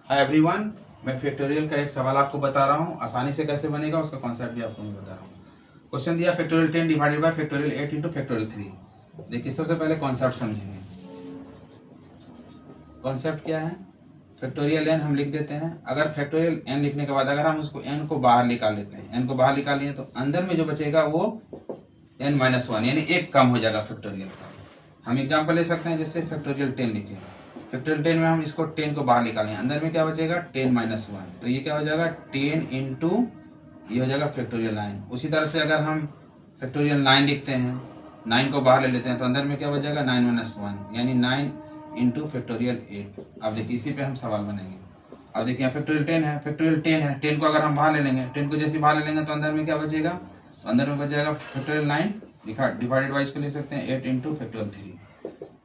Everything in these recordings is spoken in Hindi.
हाय एवरीवन, मैं फैक्टोरियल का एक सवाल आपको बता रहा हूँ। आसानी से कैसे बनेगा उसका कॉन्सेप्ट भी आपको मैं बता रहा हूँ। क्वेश्चन दिया factorial 10 divided by factorial 8 into factorial 3। देखिए, सबसे पहले कॉन्सेप्ट समझेंगे। कॉन्सेप्ट क्या है? फैक्टोरियल एन हम लिख देते हैं। अगर फैक्टोरियल एन लिखने के बाद अगर हम उसको एन को बाहर निकाल लेते हैं, एन को बाहर निकाल लिए तो अंदर में जो बचेगा वो n-1 यानी एक कम हो जाएगा फैक्टोरियल का। हम एग्जाम्पल ले सकते हैं, जैसे फैक्टोरियल 10 लिखे। फैक्टोरियल 10 में हम इसको 10 को बाहर निकालें, अंदर में क्या बचेगा 10-1, तो ये क्या हो जाएगा 10 इंटू ये हो जाएगा फैक्टोरियल 9। उसी तरह से अगर हम फैक्टोरियल 9 लिखते हैं, 9 को बाहर ले लेते हैं तो अंदर में क्या बचेगा 9-1 यानी 9 इंटू फैक्टोरियल 8। अब देखिए इसी पे हम सवाल बनेंगे। अब देखिए फैक्टोरियल 10 है, फैक्टोरियल 10 है, 10 को अगर हम बाहर ले लेंगे, 10 को जैसे बाहर ले लेंगे तो अंदर में क्या बचेगा, तो अंदर में बच जाएगा फैक्टोरियल 9 डिवाइडेड बाई इसको लिख सकते हैं 8 इंटू फैक्टोरियल 3।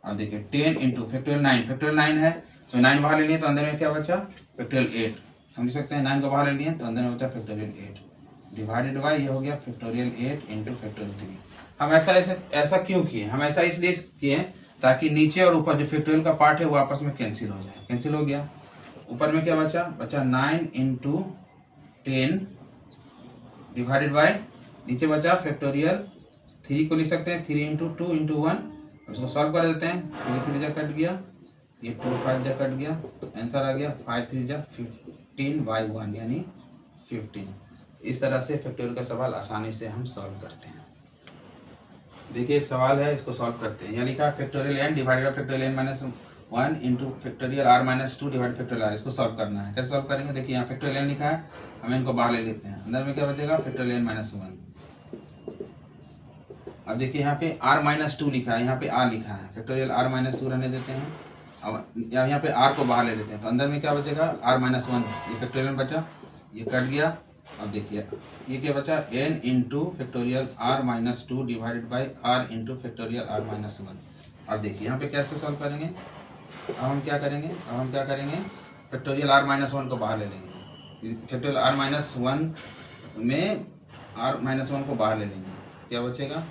अब देखिए 10 इंटू फैक्टोरियल 9, फैक्टोरियल 9 है तो 9 बाहर ले लिए तो अंदर में क्या बचा फैक्टोरियल 8। हम लिख सकते हैं 9 को बाहर ले लिए तो अंदर में बचा फैक्टोरियल 8 डिवाइडेड बाई ये हो गया फैक्टोरियल 8 इंटू फैक्टोरियल 3। हम ऐसा क्यों किए? हम ऐसा इसलिए किए ताकि नीचे और ऊपर जो फैक्टोरियल का पार्ट है वो आपस में कैंसिल हो जाए। कैंसिल हो गया, ऊपर में क्या बचा 9 इंटू 10 डिवाइडेड बाई नीचे बचा फैक्टोरियल 3 को लिख सकते हैं 3 इंटू 2 इंटू 1। इसको सॉल्व कर देते हैं, 3 जा कट गया, ये 2 5 जा कट गया, तो आंसर आ गया 5 3 जा 15/1 यानी 15। इस तरह से फैक्टोरियल का सवाल आसानी से हम सॉल्व करते हैं। देखिए एक सवाल है, इसको सॉल्व करते हैं। यहाँ लिखा है factorial n divided by factorial n-1 into factorial r-2 divide factorial r। इसको सॉल्व करना है। कैसे सॉल्व करेंगे? देखिए यहाँ फैक्टोरियल n लिखा है, हम इनको बाहर ले लेते हैं, अंदर में क्या बचेगा फैक्टोरियल n-1। अब देखिए यहाँ पे r-2 लिखा है, यहाँ पे r लिखा है, फैक्टोरियल r-2 रहने देते हैं। अब यहाँ पे r को बाहर ले लेते हैं तो अंदर में क्या बचेगा r-1, ये फैक्टोरियल बचा, ये कट गया। अब देखिए ये क्या बचा n into factorial r-2 divided by r into factorial r-1। अब देखिए यहाँ पे कैसे सॉल्व करेंगे? अब हम क्या करेंगे फैक्टोरियल r-1 को बाहर ले लेंगे, फैक्टोरियल r-1 में r-1 को बाहर ले लेंगे, क्या बचेगा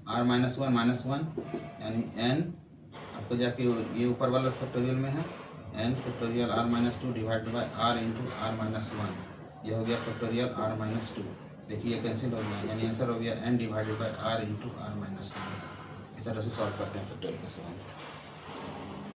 r-1 यानी n, आपको जाके ये ऊपर वाला फैक्टोरियल में है n factorial r-2 divided by r into r-1, ये हो गया फैक्टोरियल r-2। देखिए ये कैंसिल हो गया यानी आंसर हो गया n divided by r into r-1। इस तरह से सॉल्व करते हैं फैक्टोरियल का सवाल।